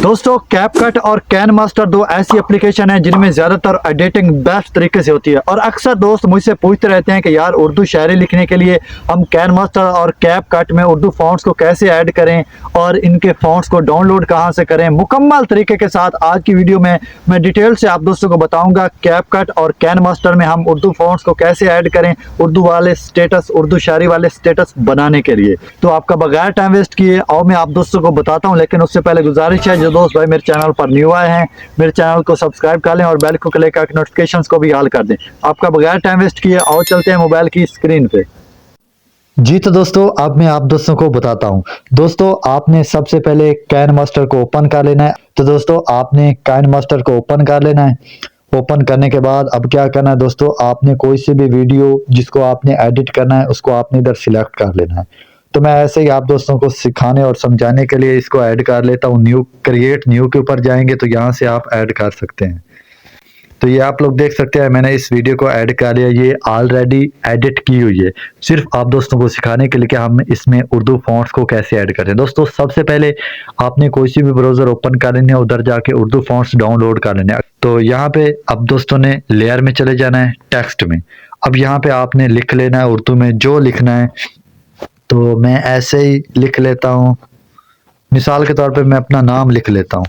दोस्तों कैपकट और can master दो ऐसी एप्लीकेशन है जिनमें ज़्यादातर एडिटिंग बेस्ट तरीके से होती है। और अक्सर दोस्त मुझसे पूछते रहते हैं कि यार उर्दू शायरी लिखने के लिए हम कैन मास्टर और कैपकट में उर्दू फॉन्ट्स को कैसे ऐड करें और इनके फॉन्ट्स को डाउनलोड कहां से करें। मुकम्मल तरीके के साथ आज की वीडियो में मैं डिटेल से आप दोस्तों को बताऊंगा कैपकट और कैन मास्टर में हम उर्दू फॉन्ट्स को कैसे ऐड करें उर्दू वाले स्टेटस, उर्दू शायरी वाले स्टेटस बनाने के लिए। तो आपका बगैर टाइम वेस्ट किए और मैं आप दोस्तों को बताता हूँ, लेकिन उससे पहले गुजारिश है जो दोस्त भाई मेरे चैनल पर न्यू आए हैं मेरे चैनल को सब्सक्राइब कर लें और बेल को क्लिक करके नोटिफिकेशंस को भी ऑल कर दें। आपका बगैर टाइम वेस्ट किए और चलते हैं मोबाइल की स्क्रीन पे। जी तो दोस्तों अब मैं आप दोस्तों को बताता हूं। दोस्तों आपने सबसे पहले कैन मास्टर को ओपन कर लेना है। तो दोस्तों आपने कैन मास्टर को ओपन कर लेना है। ओपन करने के बाद अब क्या करना है दोस्तों, आपने कोई सी भी वीडियो जिसको आपने एडिट करना है उसको आपने इधर सिलेक्ट कर लेना है। तो मैं ऐसे ही आप दोस्तों को सिखाने और समझाने के लिए इसको ऐड कर लेता हूँ। न्यू क्रिएट न्यू के ऊपर जाएंगे तो यहाँ से आप ऐड कर सकते हैं। तो ये आप लोग देख सकते हैं मैंने इस वीडियो को ऐड कर लिया, ये ऑलरेडी एडिट की हुई है। सिर्फ आप दोस्तों को सिखाने के लिए कि हम इसमें उर्दू फॉन्ट्स को कैसे ऐड करें। दोस्तों सबसे पहले आपने कोई सी भी ब्राउजर ओपन कर लेने, उधर जाके उर्दू फॉन्ट्स डाउनलोड कर लेने। तो यहाँ पे अब दोस्तों ने लेयर में चले जाना है, टेक्स्ट में। अब यहाँ पे आपने लिख लेना है उर्दू में जो लिखना है। तो मैं ऐसे ही लिख लेता हूँ, मिसाल के तौर पे मैं अपना नाम लिख लेता हूँ।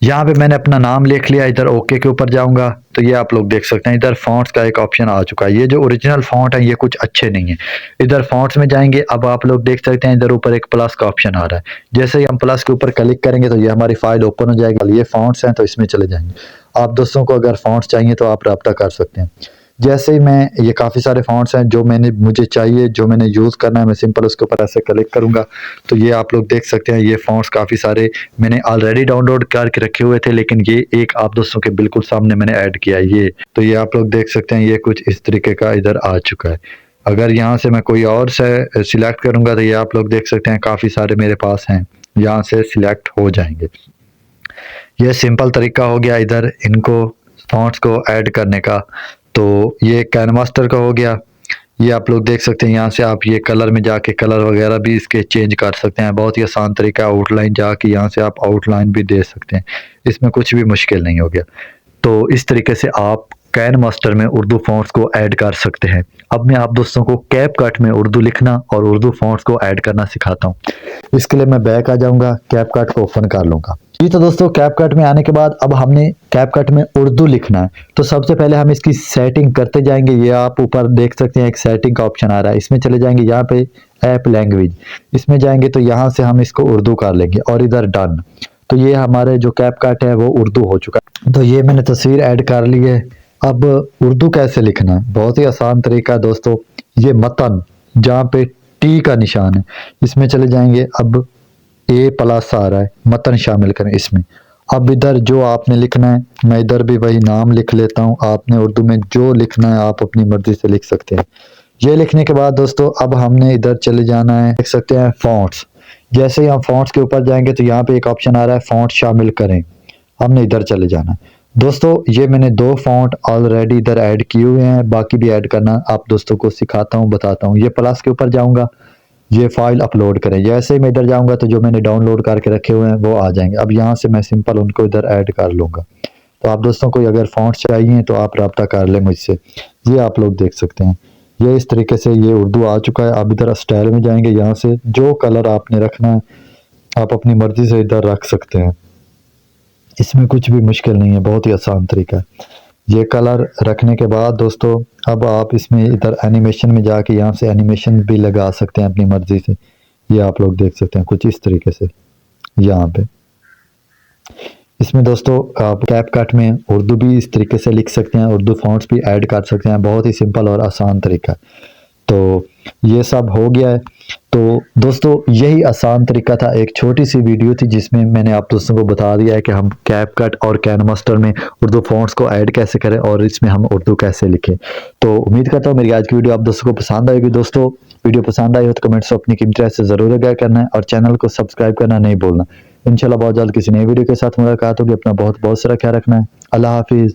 यहाँ पे मैंने अपना नाम लिख लिया, इधर ओके के ऊपर जाऊंगा तो ये आप लोग देख सकते हैं इधर फॉन्ट्स का एक ऑप्शन आ चुका है। ये जो ओरिजिनल फॉन्ट है ये कुछ अच्छे नहीं है। इधर फॉन्ट्स में जाएंगे, अब आप लोग देख सकते हैं इधर ऊपर एक प्लस का ऑप्शन आ रहा है। जैसे ही हम प्लस के ऊपर क्लिक करेंगे तो ये हमारी फाइल ओपन हो जाएगी। ये फॉन्ट्स हैं तो इसमें चले जाएंगे। आप दोस्तों को अगर फॉन्ट्स चाहिए तो आप रब्ता कर सकते हैं। जैसे ही मैं ये काफ़ी सारे फॉन्ट्स हैं जो मुझे चाहिए, जो मैंने यूज़ करना है, मैं सिंपल उसके ऊपर ऐसे क्लिक करूंगा तो ये आप लोग देख सकते हैं ये फॉन्ट्स काफ़ी सारे मैंने ऑलरेडी डाउनलोड करके रखे हुए थे, लेकिन ये एक आप दोस्तों के बिल्कुल सामने मैंने ऐड किया है। ये तो ये आप लोग देख सकते हैं ये कुछ इस तरीके का इधर आ चुका है। अगर यहाँ से मैं कोई और से सिलेक्ट करूंगा तो ये आप लोग देख सकते हैं काफ़ी सारे मेरे पास हैं, यहाँ से सिलेक्ट हो जाएंगे। ये सिंपल तरीका हो गया इधर इनको फॉन्ट्स को ऐड करने का। तो ये कैन मास्टर का हो गया। ये आप लोग देख सकते हैं यहाँ से आप ये कलर में जाके कलर वगैरह भी इसके चेंज कर सकते हैं। बहुत ही आसान तरीका है। आउटलाइन जाके यहाँ से आप आउटलाइन भी दे सकते हैं, इसमें कुछ भी मुश्किल नहीं हो गया। तो इस तरीके से आप कैन मास्टर में उर्दू फॉन्ट्स को ऐड कर सकते हैं। अब मैं आप दोस्तों को कैपकट में उर्दू लिखना और उर्दू फॉन्ट्स को ऐड करना सिखाता हूँ। इसके लिए मैं बैक आ जाऊँगा, कैपकट को ओपन कर लूँगा। जी तो दोस्तों कैपकट में आने के बाद अब हमने कैपकट में उर्दू लिखना है। तो सबसे पहले हम इसकी सेटिंग करते जाएंगे। ये आप ऊपर देख सकते हैं एक सेटिंग का ऑप्शन आ रहा है, इसमें चले जाएंगे। यहाँ पे ऐप लैंग्वेज इसमें जाएंगे तो यहाँ से हम इसको उर्दू कर लेंगे और इधर डन। तो ये हमारे जो कैपकट है वो उर्दू हो चुका है। तो ये मैंने तस्वीर ऐड कर ली है। अब उर्दू कैसे लिखना है, बहुत ही आसान तरीका है दोस्तों। ये मतन जहाँ पे टी का निशान है इसमें चले जाएंगे। अब ए प्लस आ रहा है, मतन शामिल करें इसमें। अब इधर जो आपने लिखना है, मैं इधर भी वही नाम लिख लेता हूँ। आपने उर्दू में जो लिखना है आप अपनी मर्जी से लिख सकते हैं। ये लिखने के बाद दोस्तों अब हमने इधर चले जाना है, देख सकते हैं फॉन्ट्स। जैसे ही हम फॉन्ट्स के ऊपर जाएंगे तो यहाँ पे एक ऑप्शन आ रहा है फॉन्ट शामिल करें, हमने इधर चले जाना है। दोस्तों ये मैंने 2 फॉन्ट ऑलरेडी इधर ऐड किए हुए हैं, बाकी भी ऐड करना आप दोस्तों को सिखाता हूँ, बताता हूँ। ये प्लस के ऊपर जाऊँगा, ये फाइल अपलोड करें। जैसे ही मैं इधर जाऊंगा तो जो मैंने डाउनलोड करके रखे हुए हैं वो आ जाएंगे। अब यहाँ से मैं सिंपल उनको इधर ऐड कर लूँगा। तो आप दोस्तों को अगर फॉन्ट्स चाहिए तो आप रब्ता कर लें मुझसे। ये आप लोग देख सकते हैं ये इस तरीके से ये उर्दू आ चुका है। अब इधर स्टाइल में जाएंगे, यहाँ से जो कलर आपने रखना है आप अपनी मर्जी से इधर रख सकते हैं। इसमें कुछ भी मुश्किल नहीं है, बहुत ही आसान तरीका है। ये कलर रखने के बाद दोस्तों अब आप इसमें इधर एनिमेशन में जाके यहाँ से एनिमेशन भी लगा सकते हैं अपनी मर्जी से। ये आप लोग देख सकते हैं कुछ इस तरीके से यहाँ पे। इसमें दोस्तों आप कैपकट में उर्दू भी इस तरीके से लिख सकते हैं, उर्दू फॉन्ट्स भी ऐड कर सकते हैं। बहुत ही सिंपल और आसान तरीका है। तो ये सब हो गया है। तो दोस्तों यही आसान तरीका था, एक छोटी सी वीडियो थी जिसमें मैंने आप दोस्तों को बता दिया है कि हम कैपकट और कैन मास्टर में उर्दू फॉन्ट्स को ऐड कैसे करें और इसमें हम उर्दू कैसे लिखें। तो उम्मीद करता हूँ मेरी आज की वीडियो आप दोस्तों को पसंद आएगी। दोस्तों वीडियो पसंद आई हो तो कमेंट्स में अपनी कीमती राय से ज़रूर आगाह करना है और चैनल को सब्सक्राइब करना नहीं भूलना। इंशाल्लाह बहुत जल्द किसी नई वीडियो के साथ मुलाकात होगी। अपना बहुत बहुत सारा ख्याल रखना है। अल्लाह हाफिज़।